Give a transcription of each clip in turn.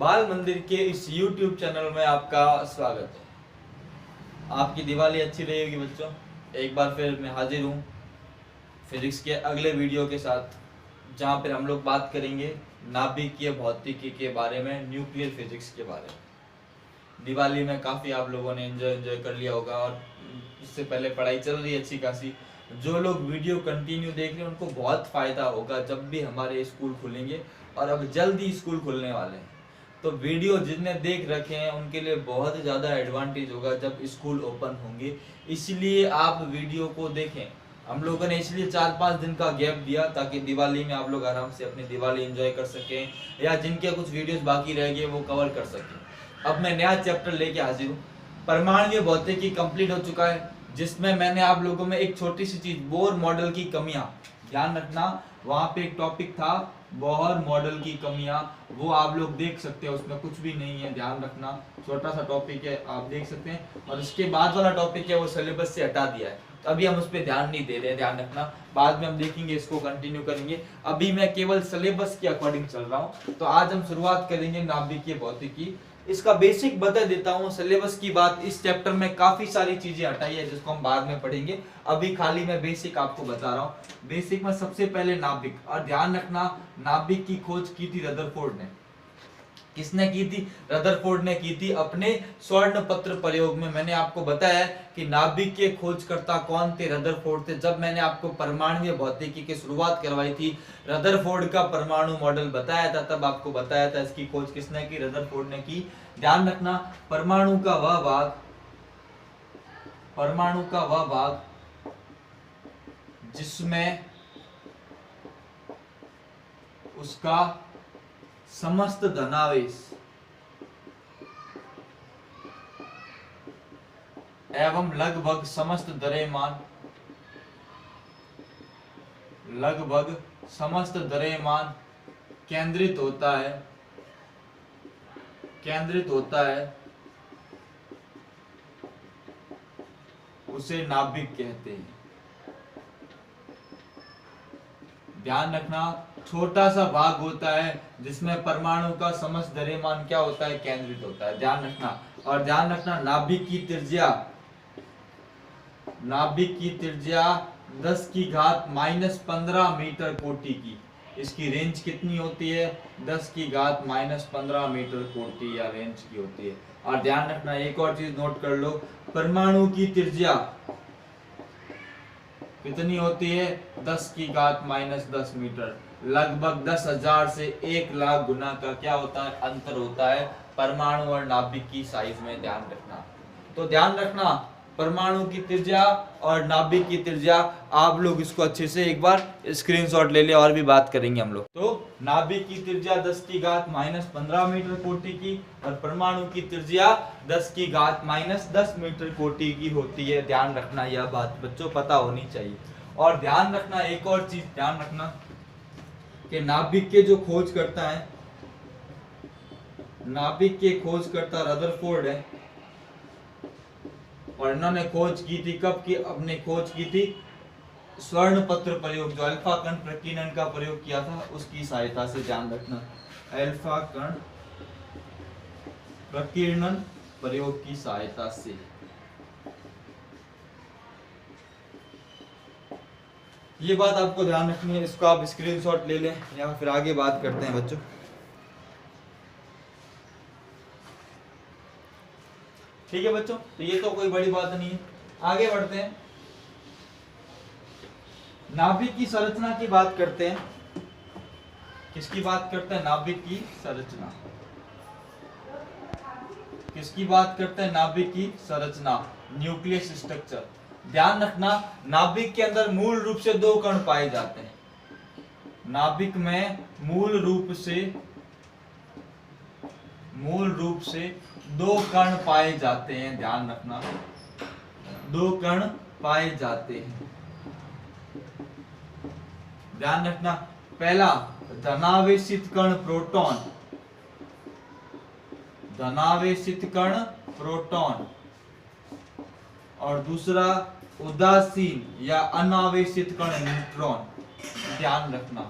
बाल मंदिर के इस YouTube चैनल में आपका स्वागत है। आपकी दिवाली अच्छी रही होगी बच्चों। एक बार फिर मैं हाजिर हूँ फिजिक्स के अगले वीडियो के साथ, जहाँ पर हम लोग बात करेंगे नाभिकीय भौतिकी के बारे में, न्यूक्लियर फिजिक्स के बारे में। दिवाली में काफ़ी आप लोगों ने एंजॉय कर लिया होगा और इससे पहले पढ़ाई चल रही है अच्छी खासी। जो लोग वीडियो कंटिन्यू देख रहे हैं उनको बहुत फ़ायदा होगा जब भी हमारे स्कूल खुलेंगे, और अब जल्दी स्कूल खुलने वाले हैं। तो वीडियो जितने देख रखे हैं उनके लिए बहुत ज़्यादा एडवांटेज होगा जब स्कूल ओपन होंगे, इसलिए आप वीडियो को देखें। हम लोगों ने इसलिए 4-5 दिन का गैप दिया ताकि दिवाली में आप लोग आराम से अपनी दिवाली एंजॉय कर सकें, या जिनके कुछ वीडियोस बाकी रह गए वो कवर कर सकें। अब मैं नया चैप्टर लेके हाजिर हूँ। परमाणु भौतिकी कंप्लीट हो चुका है, जिसमें मैंने आप लोगों में एक छोटी सी चीज, बोर मॉडल की कमियां, ध्यान रखना। वहां पे एक टॉपिक था बोहर मॉडल की कमियां, वो आप लोग देख सकते हैं, उसमें कुछ भी नहीं है, ध्यान रखना। छोटा सा टॉपिक है, आप देख सकते हैं। और इसके बाद वाला टॉपिक है वो सिलेबस से हटा दिया है, तो अभी हम उस पर ध्यान नहीं दे रहे हैं, ध्यान रखना। बाद में हम देखेंगे, इसको कंटिन्यू करेंगे। अभी मैं केवल सिलेबस के अकॉर्डिंग चल रहा हूँ। तो आज हम शुरुआत करेंगे नाभिकीय भौतिकी। इसका बेसिक बता देता हूँ। सिलेबस की बात, इस चैप्टर में काफी सारी चीजें हटाई है जिसको हम बाद में पढ़ेंगे। अभी खाली मैं बेसिक आपको बता रहा हूँ। बेसिक में सबसे पहले नाभिक, और ध्यान रखना नाभिक की खोज की थी रदरफोर्ड ने। किसने की थी? रदरफोर्ड ने की थी अपने स्वर्ण पत्र प्रयोग में। मैंने आपको बताया कि नाभिक के खोजकर्ता कौन थे? रदरफोर्ड थे। जब मैंने आपको परमाणु भौतिकी की शुरुआत करवाई थी, रदरफोर्ड का परमाणु मॉडल बताया था, तब आपको बताया था इसकी खोज किसने की? रदरफोर्ड ने की। ध्यान रखना, परमाणु का वह भाग जिसमें उसका समस्त धनावेश एवं लगभग समस्त द्रव्यमान केंद्रित होता है, उसे नाभिक कहते हैं। ध्यान रखना, छोटा सा भाग होता है जिसमें परमाणु का समस्त द्रव्यमान क्या होता है? केंद्रित होता है। ध्यान रखना। और ध्यान रखना, नाभिक की त्रिज्या 10⁻⁻15 मीटर कोटि की। इसकी रेंज कितनी होती है? 10⁻⁻15 मीटर कोटि या रेंज की होती है। और ध्यान रखना, एक और चीज नोट कर लो, परमाणु की त्रिज्या कितनी होती है? 10⁻⁻10 मीटर। लगभग 10,000 से 1,00,000 गुना का क्या होता है? अंतर होता है परमाणु और नाभिक की साइज में। ध्यान रखना। तो ध्यान रखना, परमाणु की त्रिज्या और नाभिक की त्रिज्या, आप लोग इसको अच्छे से एक बार स्क्रीनशॉट ले ले, और भी बात करेंगे हम लोग। तो नाभिक की त्रिज्या 10⁻⁻15 मीटर कोटि की, और परमाणु की त्रिज्या 10⁻⁻10 मीटर कोटि की होती है। ध्यान रखना, यह बात बच्चों पता होनी चाहिए। और ध्यान रखना, एक और चीज ध्यान रखना कि नाभिक के जो खोज करता है, नाभिक के खोजकर्ता रदरफोर्ड है, और इन्होंने खोज की थी कब की? अपने खोज की थी स्वर्ण पत्र प्रयोग, जो अल्फा कण प्रकीर्णन का प्रयोग किया था उसकी सहायता से। ध्यान रखना, अल्फा कण प्रकीर्णन प्रयोग की सहायता से। ये बात आपको ध्यान रखनी है, इसको आप स्क्रीनशॉट ले लें, या फिर आगे बात करते हैं बच्चों। ठीक है बच्चों, तो ये तो कोई बड़ी बात नहीं है। आगे बढ़ते हैं, नाभिक की संरचना की बात करते हैं। किसकी बात करते हैं? नाभिक की संरचना। किसकी बात करते हैं? नाभिक की संरचना, न्यूक्लियस स्ट्रक्चर। ध्यान रखना, नाभिक के अंदर मूल रूप से 2 कण पाए जाते हैं। नाभिक में मूल रूप से 2 कण पाए जाते हैं। ध्यान रखना, 2 कण पाए जाते हैं। ध्यान रखना, पहला धनावेशित कण प्रोटॉन, और दूसरा उदासीन या अनावेशित कण न्यूट्रॉन। ध्यान रखना।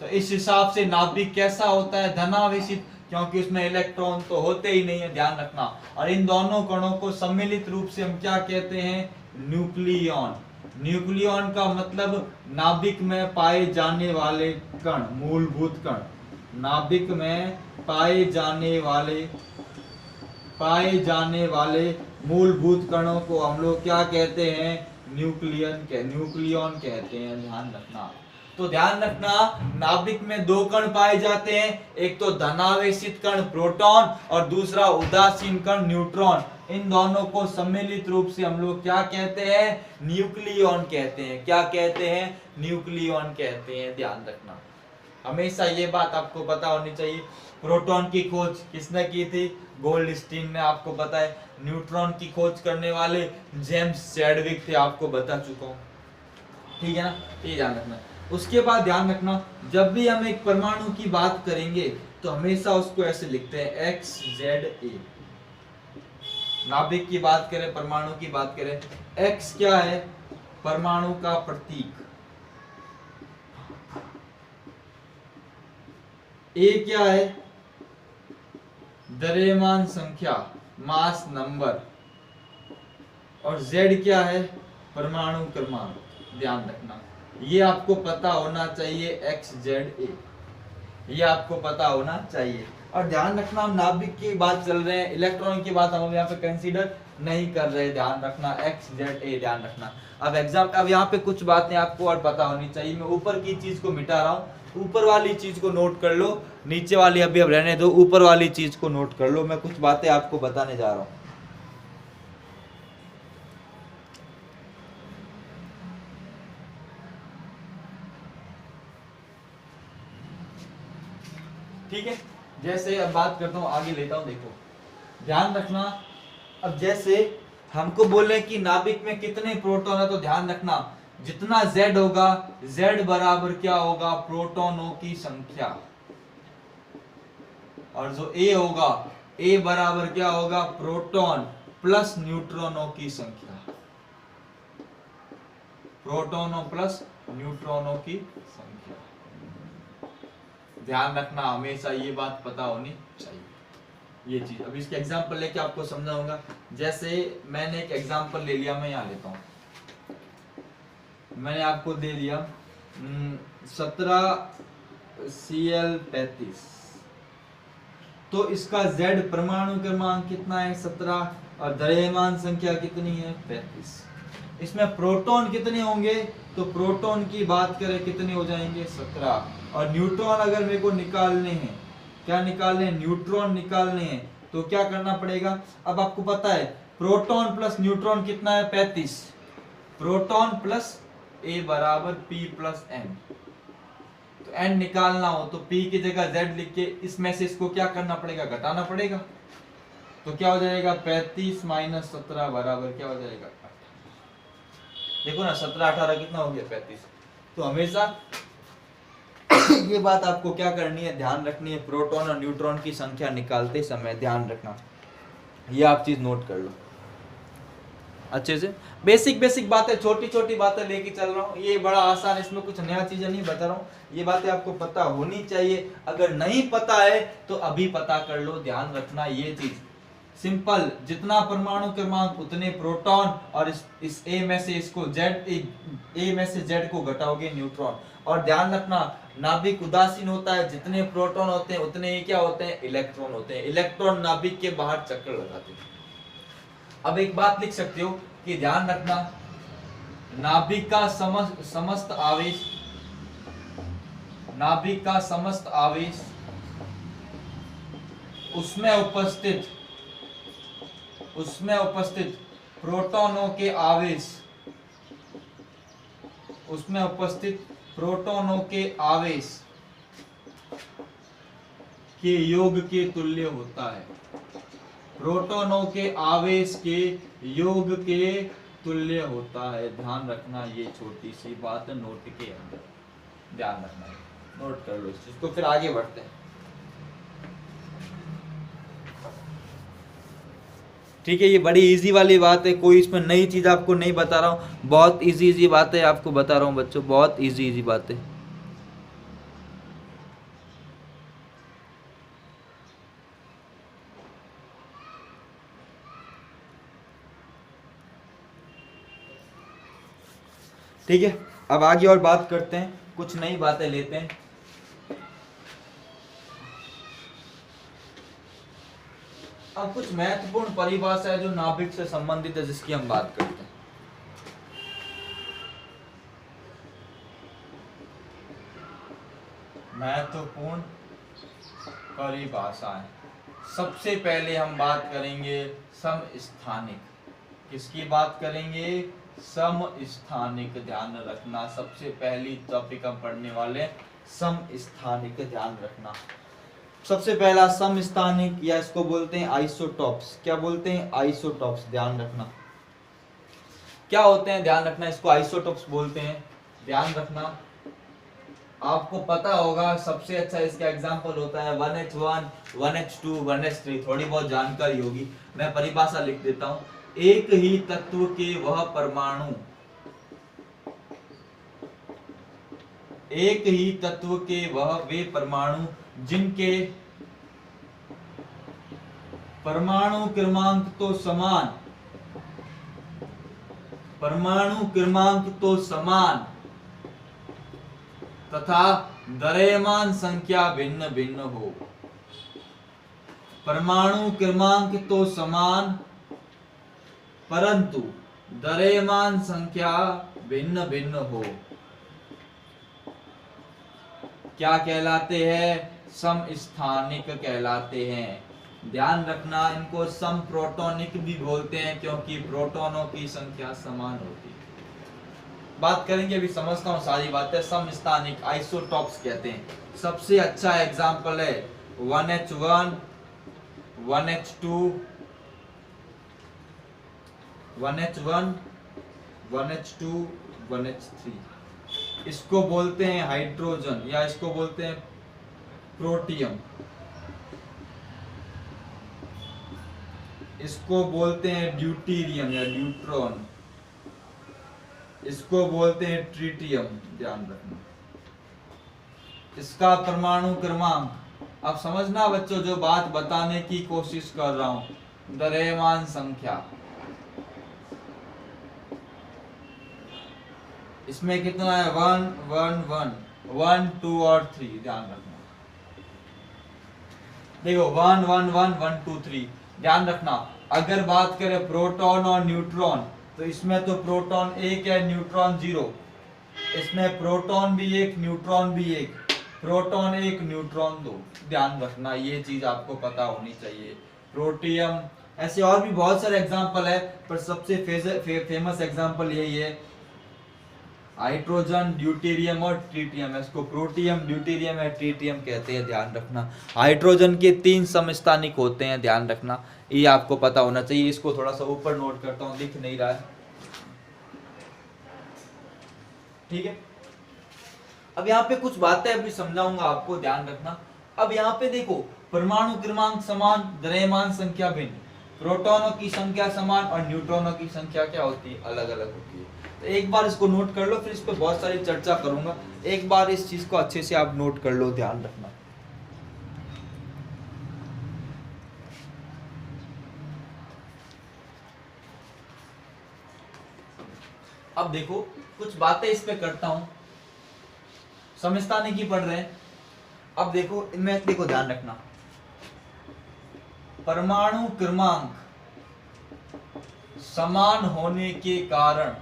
तो इस हिसाब से नाभिक कैसा होता है? धनावेशित। क्योंकि उसमें इलेक्ट्रॉन तो होते ही नहीं है, ध्यान रखना। और इन दोनों कणों को सम्मिलित रूप से हम क्या कहते हैं? न्यूक्लियॉन। न्यूक्लियॉन का मतलब नाभिक में पाए जाने वाले कण, मूलभूत कण। नाभिक में पाए जाने वाले मूलभूत कणों को हम लोग क्या कहते हैं? न्यूक्लियॉन कहते हैं, ध्यान रखना। तो ध्यान रखना, नाभिक में दो कण पाए जाते हैं, एक तो धनावेशित कण प्रोटॉन और दूसरा उदासीन कण न्यूट्रॉन। इन दोनों को सम्मिलित रूप से हम लोग क्या कहते हैं? न्यूक्लियॉन कहते हैं। क्या कहते हैं? न्यूक्लियॉन कहते हैं, ध्यान रखना। हमेशा ये बात आपको पता होनी चाहिए। प्रोटॉन की खोज किसने की थी? गोल्डस्टीन ने, आपको पता है। न्यूट्रॉन की खोज करने वाले जेम्स चैडविक थे, आपको बता चुका हूं, ठीक है ना? ये ध्यान रखना। उसके बाद ध्यान रखना, जब भी हम एक परमाणु की बात करेंगे तो हमेशा उसको ऐसे लिखते हैं XZA। नाभिक की बात करें, परमाणु की बात करें, X क्या है? परमाणु का प्रतीक। A क्या है? द्रव्यमान संख्या, मास नंबर। और Z क्या है? परमाणु क्रमांक। ध्यान रखना, ये आपको पता होना चाहिए, XZA, ये आपको पता होना चाहिए। और ध्यान रखना, हम नाभिक की बात चल रहे हैं, इलेक्ट्रॉन की बात हम यहाँ पे कंसीडर नहीं कर रहे, ध्यान रखना, XZA, ध्यान रखना। अब यहाँ पे कुछ बातें आपको और पता होनी चाहिए। मैं ऊपर की चीज को मिटा रहा हूँ, ऊपर वाली चीज को नोट कर लो, नीचे वाली अभी अब रहने दो, ऊपर वाली चीज को नोट कर लो। मैं कुछ बातें आपको बताने जा रहा हूँ। ठीक है, जैसे अब बात करता हूं, आगे लेता हूं। देखो ध्यान रखना, अब जैसे हमको बोले कि नाभिक में कितने प्रोटॉन है, तो ध्यान रखना, जितना Z होगा, Z बराबर क्या होगा? प्रोटॉनों की संख्या। और जो A होगा, A बराबर क्या होगा? प्रोटॉन प्लस न्यूट्रॉनों की संख्या। प्रोटॉनों प्लस न्यूट्रॉनों की संख्या, ध्यान रखना, हमेशा ये बात पता होनी चाहिए, ये चीज। अब इसके एग्जांपल लेके आपको समझाऊंगा। जैसे मैंने एक एग्जांपल ले लिया, मैं यहाँ लेता हूँ, मैंने आपको दे दिया 17Cl35, तो इसका Z परमाणु क्रमांक कितना है? 17, और द्रव्यमान संख्या कितनी है? 35। इसमें प्रोटॉन कितने होंगे? तो प्रोटॉन की बात करें कितने हो जाएंगे? 17। और न्यूट्रॉन अगर मेरे को निकालने हैं, क्या निकालने हैं? न्यूट्रॉन निकालने हैं, तो क्या करना पड़ेगा? अब आपको पता है प्रोटॉन प्लस न्यूट्रॉन कितना है? 35। प्रोटॉन प्लस A बराबर P प्लस N। तो N निकालना हो तो P की जगह Z लिख के इसमें से इसको क्या करना पड़ेगा? घटाना पड़ेगा। तो क्या हो जाएगा? 35 माइनस 17 बराबर क्या हो जाएगा? 18। देखो ना, 17 18 कितना हो गया? 35। तो हमेशा ये बात आपको क्या करनी है? ध्यान रखनी है, प्रोटॉन और न्यूट्रॉन की संख्या निकालते समय ध्यान रखना, ये आप चीज नोट कर लो अच्छे से। बेसिक बातें, छोटी छोटी बातें लेके चल रहा हूँ, ये बड़ा आसान, इसमें कुछ नया चीजें नहीं बता रहा हूँ, ये बातें आपको पता होनी चाहिए। अगर नहीं पता है तो अभी पता कर लो, ध्यान रखना ये चीज। सिंपल, जितना परमाणु क्रमांक उतने प्रोटॉन, और इस A में से इसको A में से Z को घटाओगे न्यूट्रॉन। और ध्यान रखना, नाभिक उदासीन होता है, जितने प्रोटॉन होते हैं उतने ही क्या होते हैं? इलेक्ट्रॉन होते हैं। इलेक्ट्रॉन नाभिक के बाहर चक्कर लगाते हैं। अब एक बात लिख सकते हो कि ध्यान रखना, नाभिक का समस्त आवेश, नाभिक का समस्त आवेश, उसमें उपस्थित प्रोटॉनों के आवेश, उसमें उपस्थित प्रोटॉनों के आवेश के योग के तुल्य होता है। प्रोटॉनों के आवेश के योग के तुल्य होता है। ध्यान रखना, ये छोटी सी बात नोट के अंदर ध्यान रखना, नोट कर लो इस चीज को, फिर आगे बढ़ते हैं। ठीक है, ये बड़ी इजी वाली बात है, कोई इसमें नई चीज आपको नहीं बता रहा हूँ, बहुत इजी बातें आपको बता रहा हूँ बच्चों, बहुत इजी बातें। ठीक है, अब आगे और बात करते हैं, कुछ नई बातें लेते हैं। अब कुछ महत्वपूर्ण परिभाषा है जो नाभिक से संबंधित है, जिसकी हम बात करते हैं। महत्वपूर्ण परिभाषाएं। सबसे पहले हम बात करेंगे समस्थानिक। किसकी बात करेंगे? समस्थानिक। ध्यान रखना, सबसे पहली टॉपिक हम पढ़ने वाले समस्थानिक, ध्यान रखना। सबसे पहला समस्थानिक, या इसको बोलते हैं आइसोटॉप्स। क्या बोलते हैं? आइसोटॉप्स। ध्यान रखना क्या होते हैं, ध्यान रखना, इसको आइसोटॉप्स बोलते हैं। ध्यान रखना, आपको पता होगा सबसे अच्छा इसका एग्जांपल होता है 1H1, 1H2, 1H3। थोड़ी बहुत जानकारी होगी, मैं परिभाषा लिख देता हूं। एक ही तत्व के वह परमाणु, एक ही तत्व के वह वे परमाणु जिनके परमाणु क्रमांक तो समान, परमाणु क्रमांक तो समान तथा द्रव्यमान संख्या भिन्न भिन्न हो। परमाणु क्रमांक तो समान परंतु द्रव्यमान संख्या भिन्न भिन्न हो, क्या कहलाते हैं? समस्थानिक कहलाते हैं। ध्यान रखना, इनको समप्रोटॉनिक भी बोलते हैं क्योंकि प्रोटॉनों की संख्या समान होती है। बात करेंगे, अभी समझता हूं सारी बातें। समस्थानिक आइसोटॉप्स कहते हैं। सबसे अच्छा एग्जांपल है 1H1, 1H2, 1H1, 1H2, 1H3। इसको बोलते हैं हाइड्रोजन, या इसको बोलते हैं प्रोटियम, इसको बोलते हैं ड्यूटेरियम या न्यूट्रॉन, इसको बोलते हैं ट्रिटियम। ध्यान रखना, इसका परमाणु क्रमांक, अब समझना बच्चों, जो बात बताने की कोशिश कर रहा हूं, द्रव्यमान संख्या, इसमें कितना है? 1, 1, 1, 1, 2 और 3। ध्यान रखना, देखो 1, 1, 1, 1, 2, 3। ध्यान रखना, अगर बात करें प्रोटॉन और न्यूट्रॉन, तो इसमें तो प्रोटॉन 1 है, न्यूट्रॉन 0। इसमें प्रोटॉन भी 1, न्यूट्रॉन भी 1, प्रोटॉन 1, न्यूट्रॉन 2। ध्यान रखना, ये चीज आपको पता होनी चाहिए। प्रोटियम, ऐसे और भी बहुत सारे एग्जांपल है, पर सबसे फेमस एग्जांपल यही है, हाइड्रोजन, ड्यूटेरियम और ट्रिटियम। इसको प्रोटियम, ड्यूटेरियम या ट्रिटियम कहते हैं। ध्यान रखना, हाइड्रोजन के 3 समस्थानिक होते हैं। ध्यान रखना, ये आपको पता होना चाहिए। इसको थोड़ा सा ऊपर नोट करता हूं, दिख नहीं रहा है, ठीक है। अब यहाँ पे कुछ बातें अभी समझाऊंगा आपको, ध्यान रखना। अब यहाँ पे देखो, परमाणु क्रमांक समान, द्रव्यमान संख्या भिन्न, प्रोटॉनों की संख्या समान और न्यूट्रॉनों की संख्या क्या होती है? अलग अलग होती है। तो एक बार इसको नोट कर लो, फिर इस पर बहुत सारी चर्चा करूंगा। एक बार इस चीज को अच्छे से आप नोट कर लो, ध्यान रखना। अब देखो, कुछ बातें इस पे करता हूं, समझताने की पढ़ रहे हैं। अब देखो, इनमें देखो, ध्यान रखना, परमाणु क्रमांक समान होने के कारण,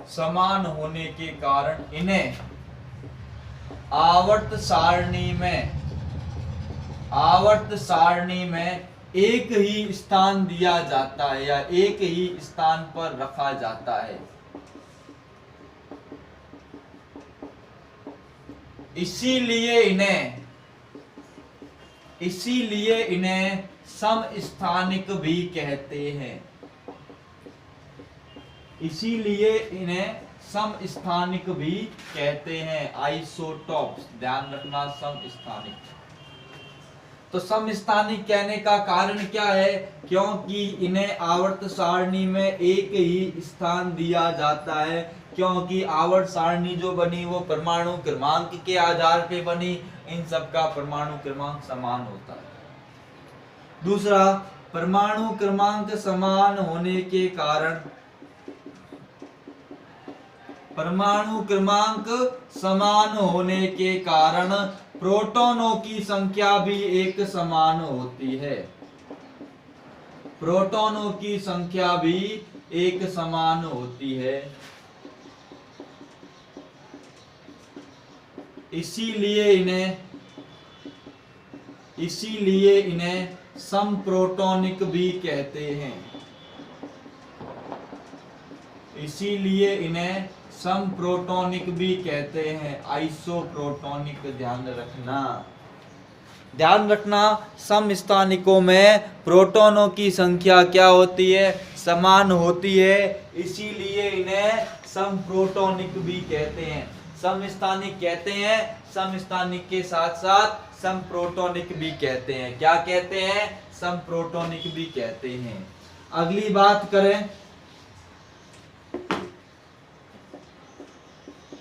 समान होने के कारण इन्हें आवर्त सारणी में एक ही स्थान दिया जाता है या एक ही स्थान पर रखा जाता है। इसीलिए इन्हें समस्थानिक भी कहते हैं। इसीलिए इन्हें समस्थानिक भी कहते हैं, आइसोटॉप्स। ध्यान रखना, समस्थानिक। तो समस्थानिक कहने का कारण क्या है? क्योंकि इन्हें आवर्त सारणी में एक ही स्थान दिया जाता है। क्योंकि आवर्त सारणी जो बनी वो परमाणु क्रमांक के आधार पे बनी, इन सब का परमाणु क्रमांक समान होता है। दूसरा, परमाणु क्रमांक समान होने के कारण परमाणु क्रमांक समान होने के कारण प्रोटॉनों की संख्या भी एक समान होती है। प्रोटॉनों की संख्या भी एक समान होती है। इसीलिए इन्हें समप्रोटॉनिक भी कहते हैं। इसीलिए इन्हें समप्रोटॉनिक भी कहते हैं। आइसोप्रोटॉनिक ध्यान रखना समस्थानिकों में प्रोटॉनों की संख्या क्या होती है? समान होती है। इसीलिए इन्हें समप्रोटॉनिक भी कहते हैं। समस्थानिक कहते हैं, समस्थानिक के साथ साथ समप्रोटॉनिक भी कहते हैं। क्या कहते हैं? समप्रोटॉनिक भी कहते हैं। अगली बात करें,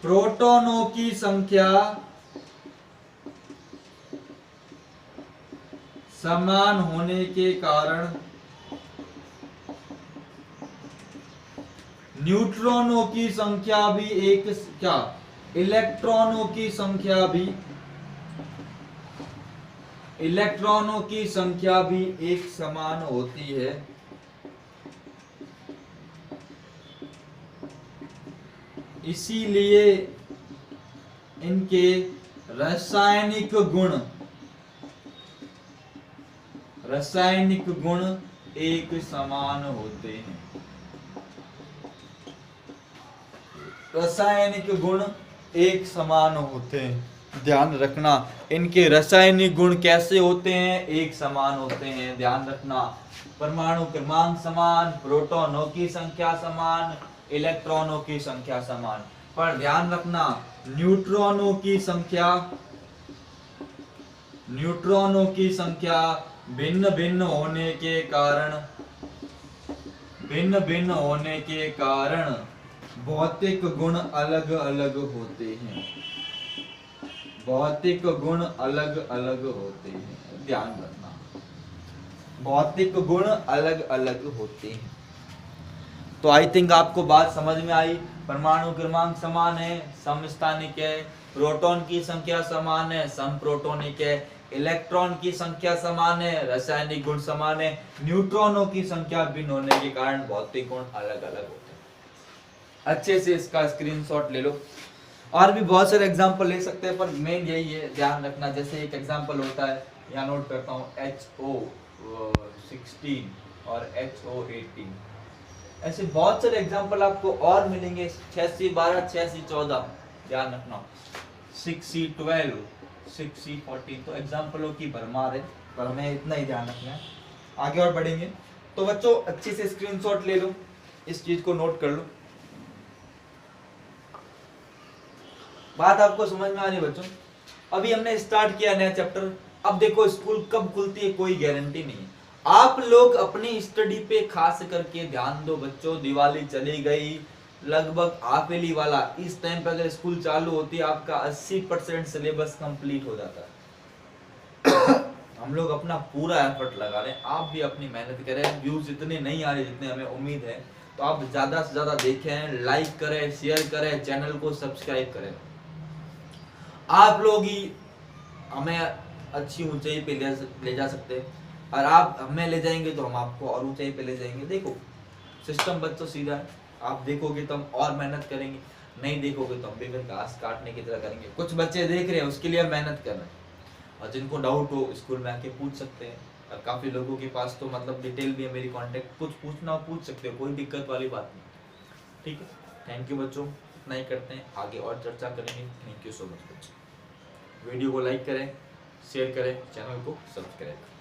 प्रोटॉनों की संख्या समान होने के कारण न्यूट्रॉनों की संख्या भी इलेक्ट्रॉनों की संख्या भी एक समान होती है। इसीलिए इनके रासायनिक गुण एक समान होते हैं। रासायनिक गुण एक समान होते हैं। ध्यान रखना, इनके रासायनिक गुण कैसे होते हैं? एक समान होते हैं। ध्यान रखना, परमाणु क्रमांक समान, प्रोटॉनों की संख्या समान, इलेक्ट्रॉनों की संख्या समान। पर ध्यान रखना, न्यूट्रॉनों की संख्या भिन्न भिन्न होने के कारण भौतिक गुण अलग अलग होते हैं। भौतिक गुण अलग अलग होते हैं। ध्यान रखना, भौतिक गुण अलग अलग होते हैं। तो आई थिंक आपको बात समझ में आई। परमाणु क्रमांक समान है, समस्थानिक है, प्रोटॉन की संख्या समान है, समप्रोटॉनिक है, इलेक्ट्रॉन की संख्या समान है, रासायनिक गुण समान है, न्यूट्रॉनों की संख्या भिन्न होने के कारण भौतिक गुण अलग अलग होते हैं। अच्छे से इसका स्क्रीनशॉट ले लो। और भी बहुत सारे एग्जांपल ले सकते हैं, पर मेन यही है, ध्यान रखना। जैसे एक एग्जांपल होता है, यहाँ नोट करता हूँ, HO16 और HO18। ऐसे बहुत सारे एग्जांपल आपको और मिलेंगे। 6C12, 6C14, ध्यान रखना, 6C12, 6C14। तो एग्जांपलों की भरमार है, पर हमें इतना ही ध्यान रखना है। आगे और बढ़ेंगे। तो बच्चों अच्छे से स्क्रीनशॉट ले लो, इस चीज को नोट कर लो। बात आपको समझ में आ रही है बच्चों? अभी हमने स्टार्ट किया नया चैप्टर। अब देखो स्कूल कब खुलती है कोई गारंटी नहीं है। आप लोग अपनी स्टडी पे खास करके ध्यान दो बच्चों। दिवाली चली गई, लगभग हाफ ईयरली वाला, इस टाइम पे अगर स्कूल चालू होती है आपका 80% सिलेबस कंप्लीट हो जाता है। हम लोग अपना पूरा एफर्ट लगा रहे हैं, आप भी अपनी मेहनत करें। व्यूज इतने नहीं आ रहे जितने हमें उम्मीद है, तो आप ज्यादा से ज्यादा देखें, लाइक करें, शेयर करें, चैनल को सब्सक्राइब करें। आप लोग ही हमें अच्छी ऊंचाई पे ले जा सकते हैं, और आप हमें ले जाएंगे तो हम आपको और ऊंचाई पे ले जाएंगे। देखो सिस्टम बच्चों सीधा है, आप देखोगे तो हम और मेहनत करेंगे, नहीं देखोगे तो हम भी घास काटने की तरह करेंगे। कुछ बच्चे देख रहे हैं, उसके लिए मेहनत कर रहे हैं, और जिनको डाउट हो स्कूल में आके पूछ सकते हैं। और काफी लोगों के पास तो मतलब डिटेल भी है मेरी कॉन्टेक्ट, कुछ पूछना हो पूछ सकते हो, कोई दिक्कत वाली बात नहीं। ठीक है, थैंक यू बच्चों, इतना ही करते हैं, आगे और चर्चा करेंगे। थैंक यू सो मच बच्चों। वीडियो को लाइक करें, शेयर करें, चैनल को सब्सक्राइब करें।